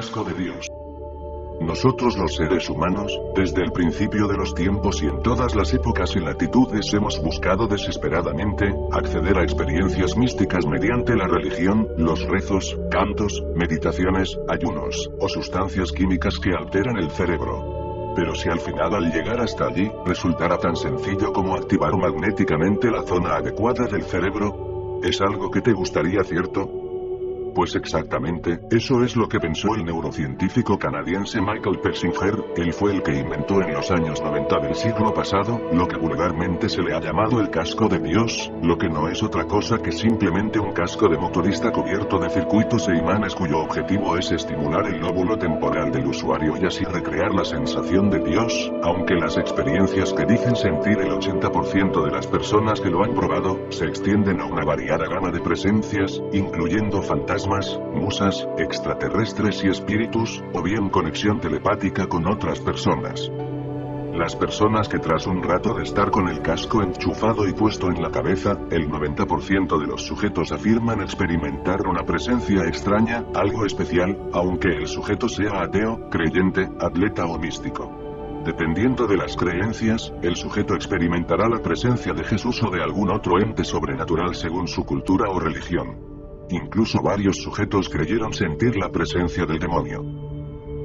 casco de Dios. Nosotros los seres humanos, desde el principio de los tiempos y en todas las épocas y latitudes hemos buscado desesperadamente, acceder a experiencias místicas mediante la religión, los rezos, cantos, meditaciones, ayunos, o sustancias químicas que alteran el cerebro. Pero si al final al llegar hasta allí, resultara tan sencillo como activar magnéticamente la zona adecuada del cerebro, ¿es algo que te gustaría, cierto? Pues exactamente, eso es lo que pensó el neurocientífico canadiense Michael Persinger. Él fue el que inventó en los años 90 del siglo pasado, lo que vulgarmente se le ha llamado el casco de Dios, lo que no es otra cosa que simplemente un casco de motorista cubierto de circuitos e imanes cuyo objetivo es estimular el lóbulo temporal del usuario y así recrear la sensación de Dios, aunque las experiencias que dicen sentir el 80% de las personas que lo han probado, se extienden a una variada gama de presencias, incluyendo fantasmas, musas, extraterrestres y espíritus, o bien conexión telepática con otras personas. Las personas que tras un rato de estar con el casco enchufado y puesto en la cabeza, el 90% de los sujetos afirman experimentar una presencia extraña, algo especial, aunque el sujeto sea ateo, creyente, atleta o místico. Dependiendo de las creencias, el sujeto experimentará la presencia de Jesús o de algún otro ente sobrenatural según su cultura o religión. Incluso varios sujetos creyeron sentir la presencia del demonio.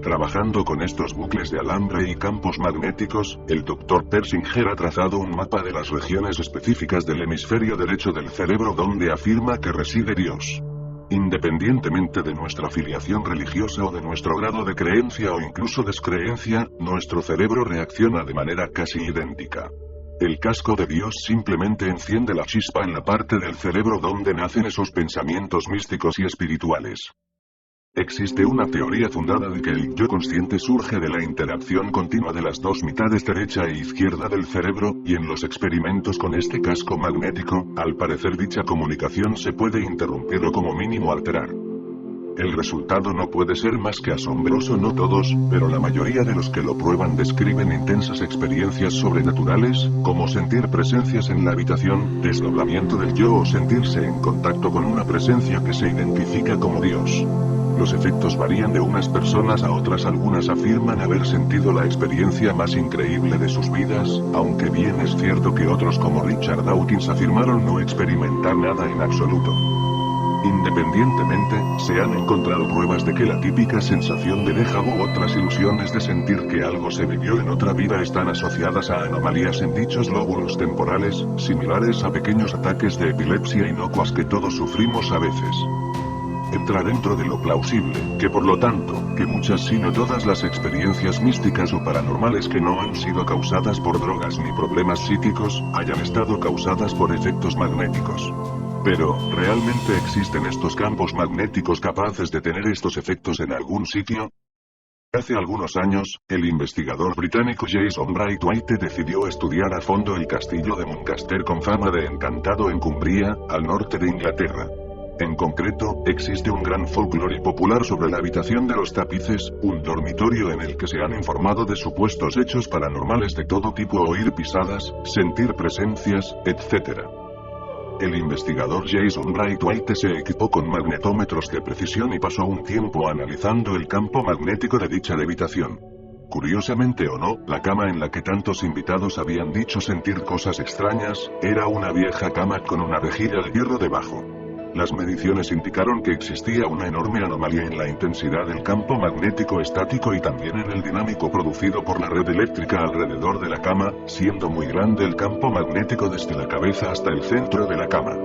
Trabajando con estos bucles de alambre y campos magnéticos, el Dr. Persinger ha trazado un mapa de las regiones específicas del hemisferio derecho del cerebro donde afirma que reside Dios. Independientemente de nuestra afiliación religiosa o de nuestro grado de creencia o incluso descreencia, nuestro cerebro reacciona de manera casi idéntica. El casco de Dios simplemente enciende la chispa en la parte del cerebro donde nacen esos pensamientos místicos y espirituales. Existe una teoría fundada de que el yo consciente surge de la interacción continua de las dos mitades derecha e izquierda del cerebro, y en los experimentos con este casco magnético, al parecer dicha comunicación se puede interrumpir o como mínimo alterar. El resultado no puede ser más que asombroso. No todos, pero la mayoría de los que lo prueban describen intensas experiencias sobrenaturales, como sentir presencias en la habitación, desdoblamiento del yo o sentirse en contacto con una presencia que se identifica como Dios. Los efectos varían de unas personas a otras. Algunas afirman haber sentido la experiencia más increíble de sus vidas, aunque bien es cierto que otros como Richard Dawkins afirmaron no experimentar nada en absoluto. Independientemente, se han encontrado pruebas de que la típica sensación de déjà vu u otras ilusiones de sentir que algo se vivió en otra vida están asociadas a anomalías en dichos lóbulos temporales, similares a pequeños ataques de epilepsia inocuas que todos sufrimos a veces. Entra dentro de lo plausible, que por lo tanto, que muchas si no todas las experiencias místicas o paranormales que no han sido causadas por drogas ni problemas psíquicos, hayan estado causadas por efectos magnéticos. Pero, ¿realmente existen estos campos magnéticos capaces de tener estos efectos en algún sitio? Hace algunos años, el investigador británico Jason Braithwaite decidió estudiar a fondo el castillo de Muncaster con fama de encantado en Cumbria, al norte de Inglaterra. En concreto, existe un gran folclore popular sobre la habitación de los tapices, un dormitorio en el que se han informado de supuestos hechos paranormales de todo tipo: oír pisadas, sentir presencias, etc. El investigador Jason Braithwaite se equipó con magnetómetros de precisión y pasó un tiempo analizando el campo magnético de dicha habitación. Curiosamente o no, la cama en la que tantos invitados habían dicho sentir cosas extrañas, era una vieja cama con una rejilla de hierro debajo. Las mediciones indicaron que existía una enorme anomalía en la intensidad del campo magnético estático y también en el dinámico producido por la red eléctrica alrededor de la cama, siendo muy grande el campo magnético desde la cabeza hasta el centro de la cama.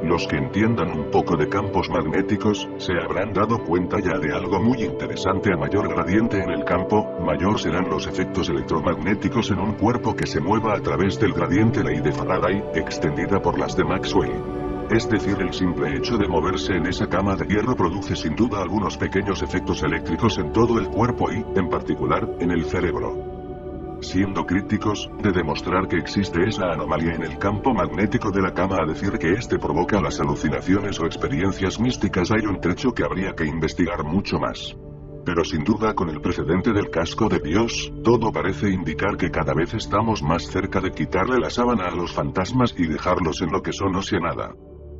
Los que entiendan un poco de campos magnéticos, se habrán dado cuenta ya de algo muy interesante: a mayor gradiente en el campo, mayor serán los efectos electromagnéticos en un cuerpo que se mueva a través del gradiente ley de Faraday, extendida por las de Maxwell. Es decir, el simple hecho de moverse en esa cama de hierro produce sin duda algunos pequeños efectos eléctricos en todo el cuerpo y, en particular, en el cerebro. Siendo críticos, de demostrar que existe esa anomalía en el campo magnético de la cama a decir que este provoca las alucinaciones o experiencias místicas, hay un trecho que habría que investigar mucho más. Pero sin duda, con el precedente del casco de Dios, todo parece indicar que cada vez estamos más cerca de quitarle la sábana a los fantasmas y dejarlos en lo que son o sea nada.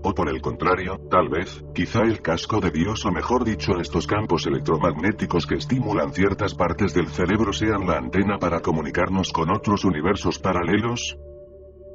O por el contrario, tal vez, quizá el casco de Dios o mejor dicho estos campos electromagnéticos que estimulan ciertas partes del cerebro sean la antena para comunicarnos con otros universos paralelos.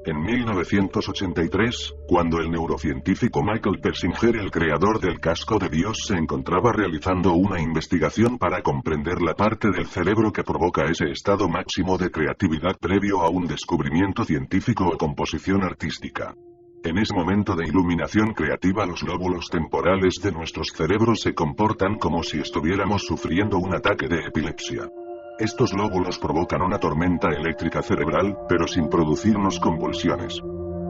En 1983, cuando el neurocientífico Michael Persinger, el creador del casco de Dios, se encontraba realizando una investigación para comprender la parte del cerebro que provoca ese estado máximo de creatividad previo a un descubrimiento científico o composición artística. En ese momento de iluminación creativa los lóbulos temporales de nuestros cerebros se comportan como si estuviéramos sufriendo un ataque de epilepsia. Estos lóbulos provocan una tormenta eléctrica cerebral, pero sin producirnos convulsiones.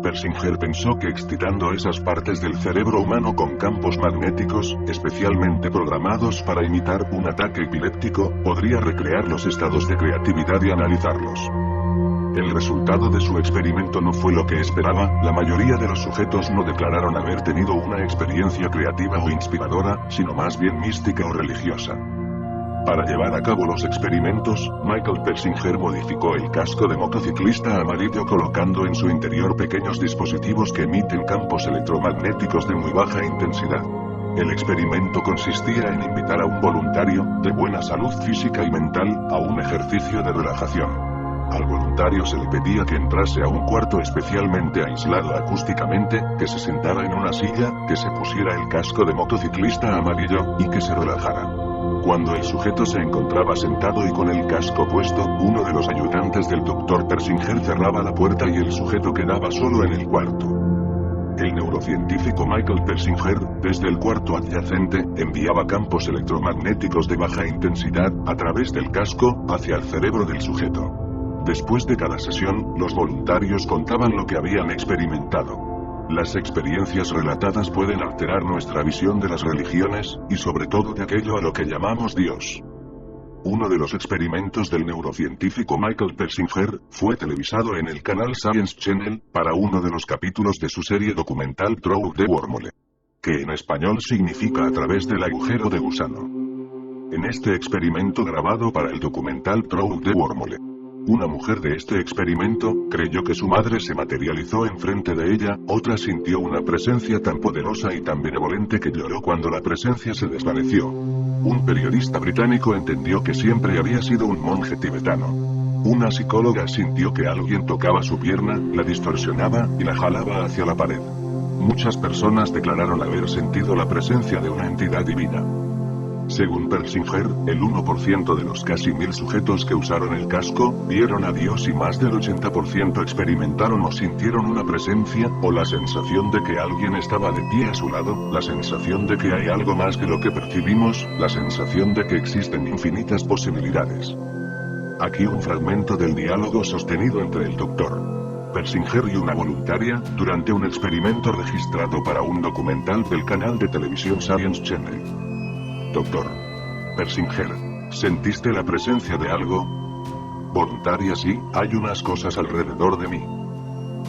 Persinger pensó que excitando esas partes del cerebro humano con campos magnéticos, especialmente programados para imitar un ataque epiléptico, podría recrear los estados de creatividad y analizarlos. El resultado de su experimento no fue lo que esperaba, la mayoría de los sujetos no declararon haber tenido una experiencia creativa o inspiradora, sino más bien mística o religiosa. Para llevar a cabo los experimentos, Michael Persinger modificó el casco de motociclista amarillo colocando en su interior pequeños dispositivos que emiten campos electromagnéticos de muy baja intensidad. El experimento consistía en invitar a un voluntario, de buena salud física y mental, a un ejercicio de relajación. Al voluntario se le pedía que entrase a un cuarto especialmente aislado acústicamente, que se sentara en una silla, que se pusiera el casco de motociclista amarillo, y que se relajara. Cuando el sujeto se encontraba sentado y con el casco puesto, uno de los ayudantes del Dr. Persinger cerraba la puerta y el sujeto quedaba solo en el cuarto. El neurocientífico Michael Persinger, desde el cuarto adyacente, enviaba campos electromagnéticos de baja intensidad, a través del casco, hacia el cerebro del sujeto. Después de cada sesión, los voluntarios contaban lo que habían experimentado. Las experiencias relatadas pueden alterar nuestra visión de las religiones, y sobre todo de aquello a lo que llamamos Dios. Uno de los experimentos del neurocientífico Michael Persinger fue televisado en el canal Science Channel, para uno de los capítulos de su serie documental Through the Wormhole, que en español significa a través del agujero de gusano. En este experimento grabado para el documental Through the Wormhole, una mujer de este experimento creyó que su madre se materializó enfrente de ella, otra sintió una presencia tan poderosa y tan benevolente que lloró cuando la presencia se desvaneció. Un periodista británico entendió que siempre había sido un monje tibetano. Una psicóloga sintió que alguien tocaba su pierna, la distorsionaba y la jalaba hacia la pared. Muchas personas declararon haber sentido la presencia de una entidad divina. Según Persinger, el 1% de los casi 1000 sujetos que usaron el casco, vieron a Dios y más del 80% experimentaron o sintieron una presencia, o la sensación de que alguien estaba de pie a su lado, la sensación de que hay algo más que lo que percibimos, la sensación de que existen infinitas posibilidades. Aquí un fragmento del diálogo sostenido entre el Dr. Persinger y una voluntaria, durante un experimento registrado para un documental del canal de televisión Science Channel. Dr. Persinger, ¿sentiste la presencia de algo? Voluntaria: sí, hay unas cosas alrededor de mí.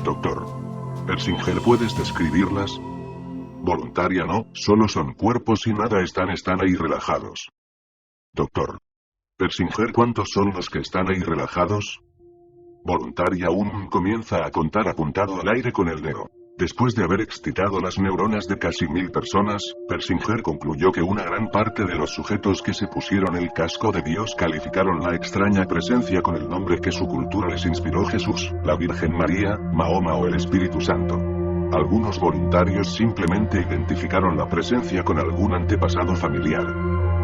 Dr. Persinger, ¿puedes describirlas? Voluntaria: no, solo son cuerpos y nada, están ahí relajados. Dr. Persinger, ¿cuántos son los que están ahí relajados? Voluntaria: comienza a contar apuntado al aire con el dedo. Después de haber excitado las neuronas de casi 1000 personas, Persinger concluyó que una gran parte de los sujetos que se pusieron el casco de Dios calificaron la extraña presencia con el nombre que su cultura les inspiró: Jesús, la Virgen María, Mahoma o el Espíritu Santo. Algunos voluntarios simplemente identificaron la presencia con algún antepasado familiar.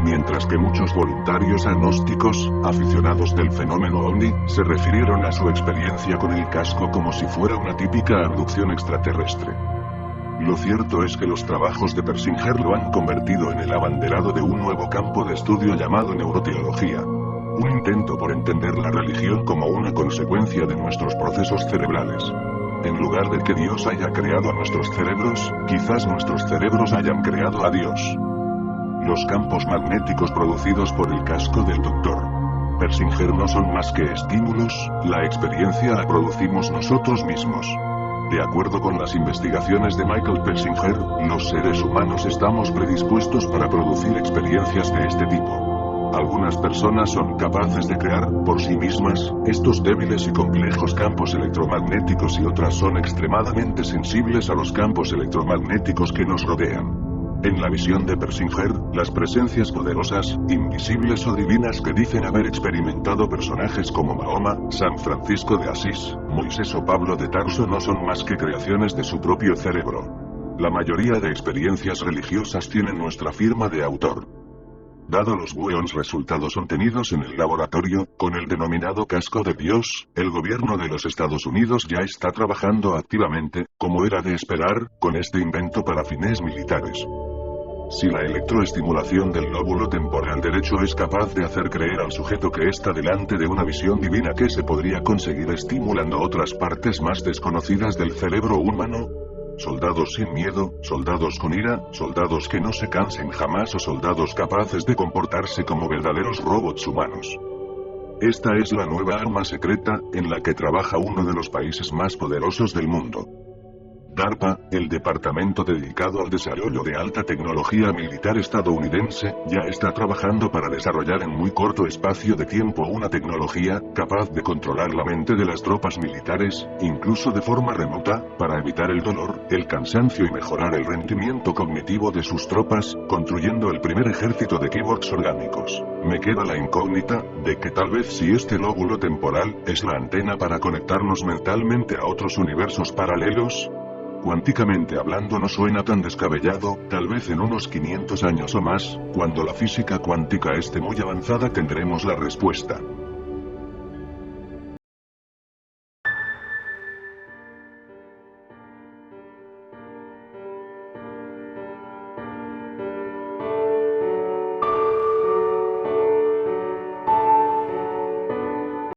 Mientras que muchos voluntarios agnósticos, aficionados del fenómeno ovni, se refirieron a su experiencia con el casco como si fuera una típica abducción extraterrestre. Lo cierto es que los trabajos de Persinger lo han convertido en el abanderado de un nuevo campo de estudio llamado neuroteología. Un intento por entender la religión como una consecuencia de nuestros procesos cerebrales. En lugar de que Dios haya creado a nuestros cerebros, quizás nuestros cerebros hayan creado a Dios. Los campos magnéticos producidos por el casco del Dr. Persinger no son más que estímulos, la experiencia la producimos nosotros mismos. De acuerdo con las investigaciones de Michael Persinger, los seres humanos estamos predispuestos para producir experiencias de este tipo. Algunas personas son capaces de crear, por sí mismas, estos débiles y complejos campos electromagnéticos y otras son extremadamente sensibles a los campos electromagnéticos que nos rodean. En la visión de Persinger, las presencias poderosas, invisibles o divinas que dicen haber experimentado personajes como Mahoma, San Francisco de Asís, Moisés o Pablo de Tarso no son más que creaciones de su propio cerebro. La mayoría de experiencias religiosas tienen nuestra firma de autor. Dado los buenos resultados obtenidos en el laboratorio, con el denominado casco de Dios, el gobierno de los Estados Unidos ya está trabajando activamente, como era de esperar, con este invento para fines militares. Si la electroestimulación del lóbulo temporal derecho es capaz de hacer creer al sujeto que está delante de una visión divina que se podría conseguir estimulando otras partes más desconocidas del cerebro humano, soldados sin miedo, soldados con ira, soldados que no se cansen jamás o soldados capaces de comportarse como verdaderos robots humanos. Esta es la nueva arma secreta, en la que trabaja uno de los países más poderosos del mundo. DARPA, el departamento dedicado al desarrollo de alta tecnología militar estadounidense, ya está trabajando para desarrollar en muy corto espacio de tiempo una tecnología capaz de controlar la mente de las tropas militares, incluso de forma remota, para evitar el dolor, el cansancio y mejorar el rendimiento cognitivo de sus tropas, construyendo el primer ejército de cyborgs orgánicos. Me queda la incógnita de que tal vez si este lóbulo temporal es la antena para conectarnos mentalmente a otros universos paralelos. Cuánticamente hablando no suena tan descabellado, tal vez en unos 500 años o más, cuando la física cuántica esté muy avanzada tendremos la respuesta.